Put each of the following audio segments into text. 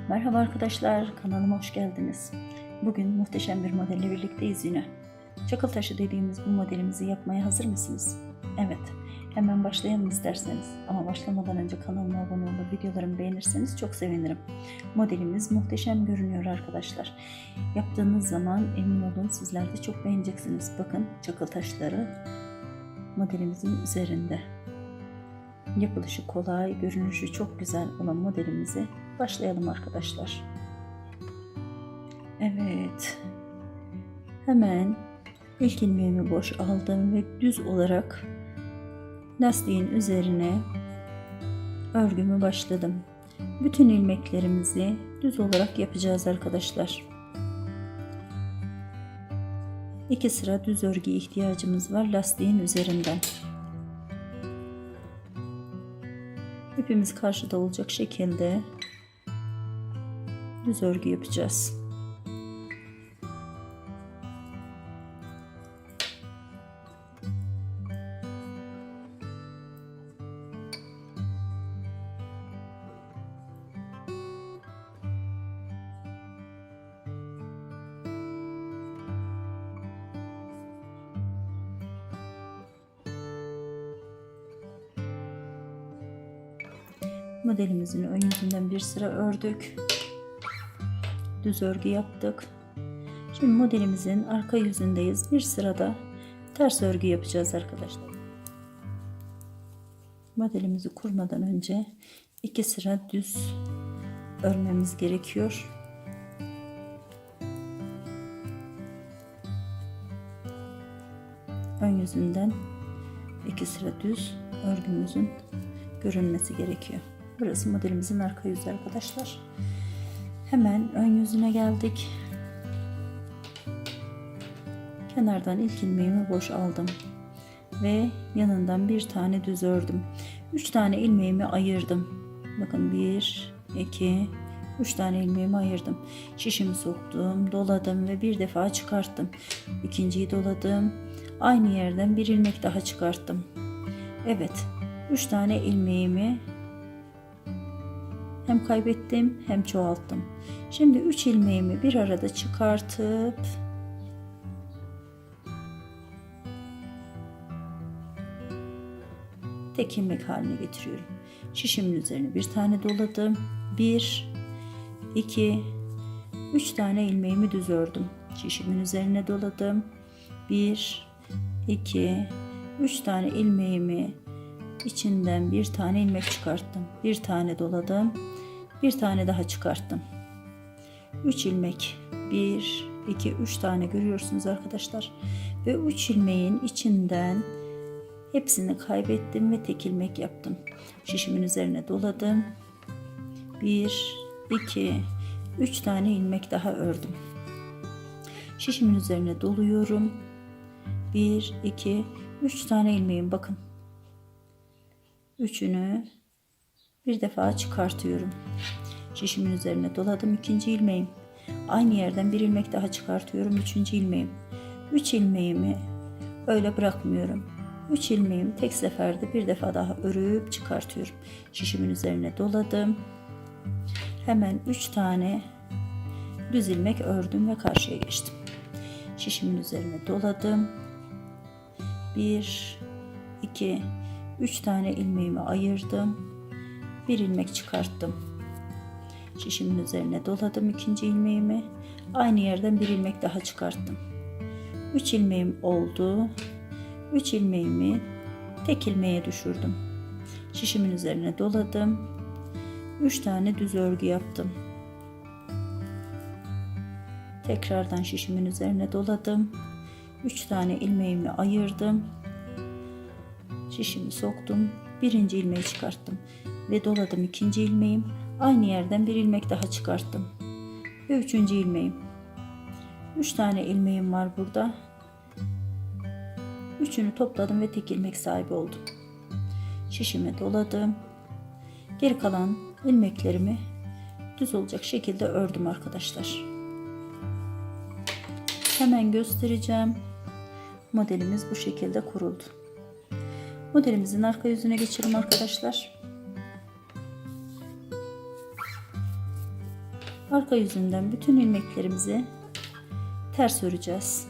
Merhaba arkadaşlar, kanalıma hoş geldiniz. Bugün muhteşem bir modelle birlikteyiz yine. Çakıl taşı dediğimiz bu modelimizi yapmaya hazır mısınız? Evet, hemen başlayalım isterseniz. Ama başlamadan önce kanalıma abone olup videolarımı beğenirseniz çok sevinirim. Modelimiz muhteşem görünüyor arkadaşlar. Yaptığınız zaman emin olun sizler de çok beğeneceksiniz. Bakın çakıl taşları modelimizin üzerinde. Yapılışı kolay, görünüşü çok güzel olan modelimize başlayalım arkadaşlar. Evet. Hemen ilk ilmeğimi boş aldım ve düz olarak lastiğin üzerine örgümü başladım. Bütün ilmeklerimizi düz olarak yapacağız arkadaşlar. 2 sıra düz örgü ihtiyacımız var lastiğin üzerinden. İpimiz karşıda olacak şekilde düz örgü yapacağız. Modelimizin ön yüzünden bir sıra ördük. Düz örgü yaptık. Şimdi modelimizin arka yüzündeyiz. Bir sırada ters örgü yapacağız arkadaşlar. Modelimizi kurmadan önce 2 sıra düz örmemiz gerekiyor. Ön yüzünden 2 sıra düz örgümüzün görünmesi gerekiyor. Burası modelimizin arka yüzü arkadaşlar. Hemen ön yüzüne geldik. Kenardan ilk ilmeğimi boş aldım ve yanından bir tane düz ördüm. 3 tane ilmeğimi ayırdım. Bakın 1 2 3 tane ilmeğimi ayırdım. Şişimi soktum, doladım ve bir defa çıkarttım. İkinciyi doladım. Aynı yerden bir ilmek daha çıkarttım. Evet, 3 tane ilmeğimi hem kaybettim hem çoğalttım. Şimdi 3 ilmeğimi bir arada çıkartıp tek ilmek haline getiriyorum. Şişimin üzerine bir tane doladım. 1 2 3 tane ilmeğimi düz ördüm. Şişimin üzerine doladım. 1 2 3 tane ilmeğimi içinden bir tane ilmek çıkarttım. Bir tane doladım. Bir tane daha çıkarttım. 3 ilmek. 1 2 3 tane görüyorsunuz arkadaşlar. Ve 3 ilmeğin içinden hepsini kaybettim ve tek ilmek yaptım. Şişimin üzerine doladım. 1 2 3 tane ilmek daha ördüm. Şişimin üzerine doluyorum. 1 2 3 tane ilmeğim, bakın. Üçünü bir defa çıkartıyorum. Şişimin üzerine doladım. İkinci ilmeğim. Aynı yerden bir ilmek daha çıkartıyorum. Üçüncü ilmeğim. 3 ilmeğimi öyle bırakmıyorum. 3 ilmeğimi tek seferde bir defa daha örüp çıkartıyorum. Şişimin üzerine doladım. Hemen 3 tane düz ilmek ördüm ve karşıya geçtim. Şişimin üzerine doladım. 1 2 3 tane ilmeğimi ayırdım. Bir ilmek çıkarttım. Şişimin üzerine doladım ikinci ilmeğimi. Aynı yerden bir ilmek daha çıkarttım. 3 ilmeğim oldu. 3 ilmeğimi tek ilmeğe düşürdüm. Şişimin üzerine doladım. 3 tane düz örgü yaptım. Tekrardan şişimin üzerine doladım. 3 tane ilmeğimi ayırdım. Şişimi soktum. Birinci ilmeği çıkarttım ve doladım ikinci ilmeğim. Aynı yerden bir ilmek daha çıkarttım ve üçüncü ilmeğim. 3 tane ilmeğim var burada. Üçünü topladım ve tek ilmek sahibi oldum. Şişimi doladım. Geri kalan ilmeklerimi düz olacak şekilde ördüm arkadaşlar. Hemen göstereceğim. Modelimiz bu şekilde kuruldu. Modelimizin arka yüzüne geçelim arkadaşlar. Arka yüzünden bütün ilmeklerimizi ters öreceğiz.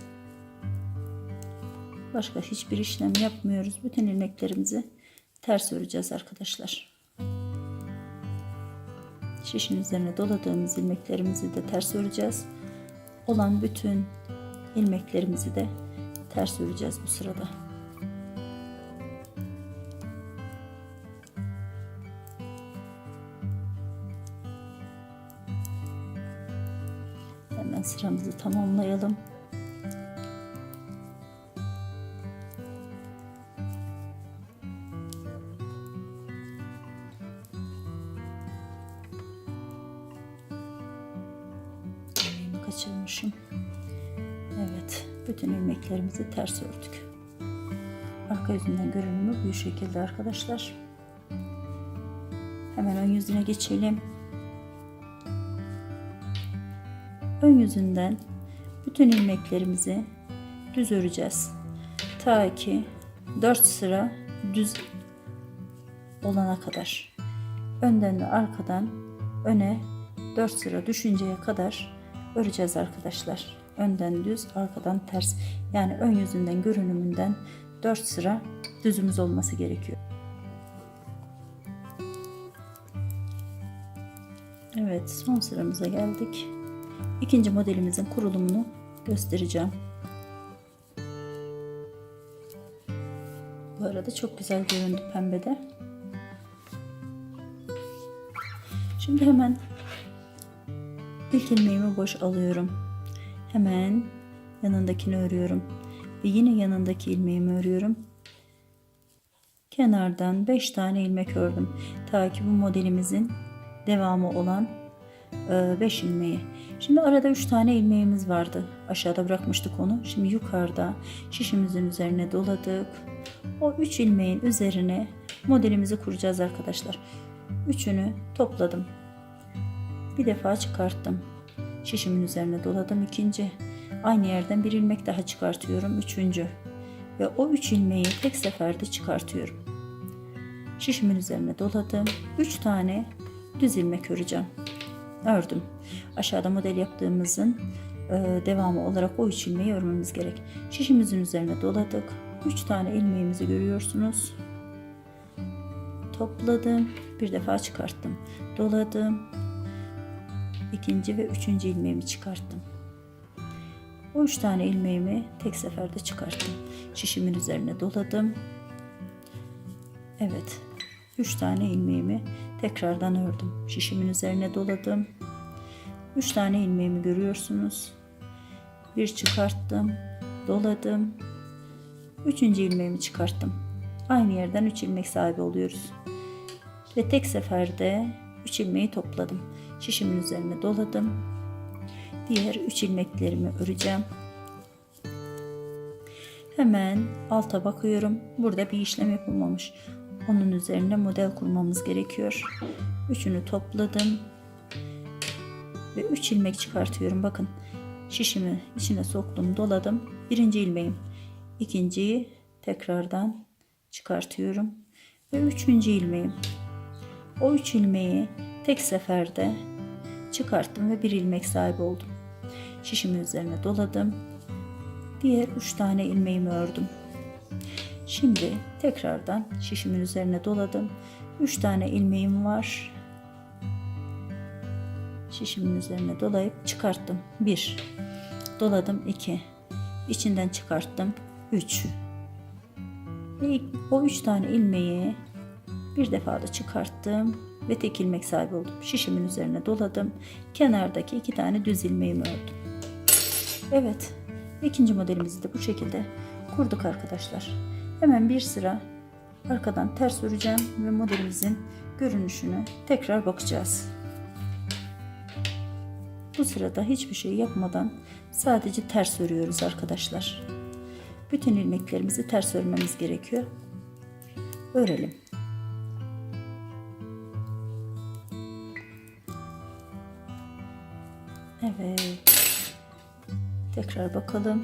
Başka hiçbir işlem yapmıyoruz. Bütün ilmeklerimizi ters öreceğiz arkadaşlar. Şişin üzerine doladığımız ilmeklerimizi de ters öreceğiz. Olan bütün ilmeklerimizi de ters öreceğiz bu sırada. Hemen sıramızı tamamlayalım. Kaçırmışım. Evet, bütün ilmeklerimizi ters ördük. Arka yüzünden görünümü bu şekilde arkadaşlar. Hemen ön yüzüne geçelim. Ön yüzünden bütün ilmeklerimizi düz öreceğiz. Ta ki 4 sıra düz olana kadar. Önden ve arkadan öne 4 sıra düşünceye kadar öreceğiz arkadaşlar. Önden düz, arkadan ters. Yani ön yüzünden görünümünden 4 sıra düzümüz olması gerekiyor. Evet, son sıramıza geldik. İkinci modelimizin kurulumunu göstereceğim. Bu arada çok güzel göründü pembede. Şimdi hemen İlk ilmeğimi boş alıyorum. Hemen yanındakini örüyorum. Ve yine yanındaki ilmeğimi örüyorum. Kenardan 5 tane ilmek ördüm. Ta ki bu modelimizin devamı olan 5 ilmeği. Şimdi arada 3 tane ilmeğimiz vardı. Aşağıda bırakmıştık onu. Şimdi yukarıda şişimizin üzerine doladık. O 3 ilmeğin üzerine modelimizi kuracağız arkadaşlar. Üçünü topladım. Bir defa çıkarttım. Şişimin üzerine doladım. İkinci. Aynı yerden bir ilmek daha çıkartıyorum. Üçüncü. Ve o 3 ilmeği tek seferde çıkartıyorum. Şişimin üzerine doladım. 3 tane düz ilmek öreceğim. Ördüm. Aşağıda model yaptığımızın devamı olarak o 3 ilmeği örmemiz gerek. Şişimizin üzerine doladık. 3 tane ilmeğimizi görüyorsunuz. Topladım. Bir defa çıkarttım. Doladım. İkinci ve üçüncü ilmeğimi çıkarttım. O 3 tane ilmeğimi tek seferde çıkarttım. Şişimin üzerine doladım. Evet. 3 tane ilmeğimi tekrardan ördüm. Şişimin üzerine doladım. 3 tane ilmeğimi görüyorsunuz. Bir çıkarttım. Doladım. Üçüncü ilmeğimi çıkarttım. Aynı yerden 3 ilmek sahibi oluyoruz. Ve tek seferde 3 ilmeği topladım. Şişimin üzerine doladım. Diğer 3 ilmeklerimi öreceğim. Hemen alta bakıyorum. Burada bir işlem yapılmamış. Onun üzerine model kurmamız gerekiyor. Üçünü topladım. Ve 3 ilmek çıkartıyorum. Bakın şişimi içine soktum, doladım. Birinci ilmeğim. İkinciyi tekrardan çıkartıyorum. Ve üçüncü ilmeğim. O 3 ilmeği tek seferde çıkarttım ve bir ilmek sahibi oldum. Şişimin üzerine doladım. Diğer 3 tane ilmeğimi ördüm. Şimdi tekrardan şişimin üzerine doladım. 3 tane ilmeğim var. Şişimin üzerine dolayıp çıkarttım. 1. Doladım 2. İçinden çıkarttım 3. Ve o 3 tane ilmeği bir defa da çıkarttım ve tek ilmek sahibi oldum. Şişimin üzerine doladım. Kenardaki 2 tane düz ilmeğimi ördüm. Evet. İkinci modelimizi de bu şekilde kurduk arkadaşlar. Hemen bir sıra arkadan ters öreceğim ve modelimizin görünüşünü tekrar bakacağız. Bu sırada hiçbir şey yapmadan sadece ters örüyoruz arkadaşlar. Bütün ilmeklerimizi ters örmemiz gerekiyor. Örelim. Evet. Tekrar bakalım.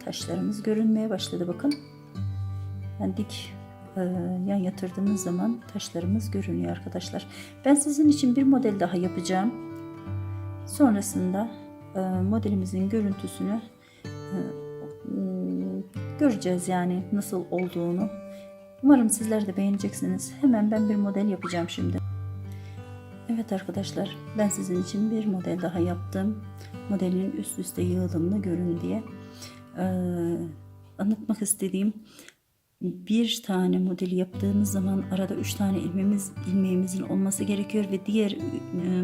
Taşlarımız görünmeye başladı bakın. Yani dik yan yatırdığımız zaman taşlarımız görünüyor arkadaşlar. Ben sizin için bir model daha yapacağım. Sonrasında modelimizin görüntüsünü göreceğiz, yani nasıl olduğunu. Umarım sizler de beğeneceksiniz. Hemen ben bir model yapacağım şimdi. Evet arkadaşlar, ben sizin için bir model daha yaptım. Modelin üst üste yığılımını görün diye. Anlatmak istediğim, bir tane modeli yaptığımız zaman arada 3 tane ilmeğimizin olması gerekiyor ve diğer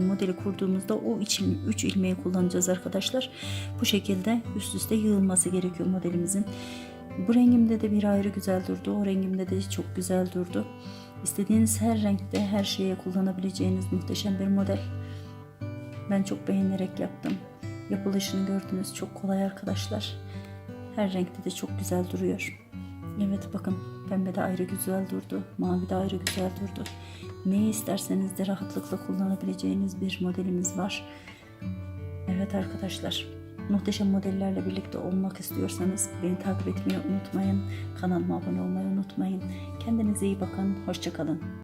modeli kurduğumuzda o için 3 ilmeği kullanacağız arkadaşlar. Bu şekilde üst üste yığılması gerekiyor modelimizin. Bu rengimde de bir ayrı güzel durdu. O rengimde de çok güzel durdu. İstediğiniz her renkte her şeye kullanabileceğiniz muhteşem bir model. Ben çok beğenerek yaptım. Yapılışını gördünüz, çok kolay arkadaşlar. Her renkte de çok güzel duruyor. Evet bakın, pembe de ayrı güzel durdu. Mavi de ayrı güzel durdu. Neyi isterseniz de rahatlıkla kullanabileceğiniz bir modelimiz var. Evet arkadaşlar, muhteşem modellerle birlikte olmak istiyorsanız beni takip etmeyi unutmayın. Kanalıma abone olmayı unutmayın. Kendinize iyi bakın. Hoşça kalın.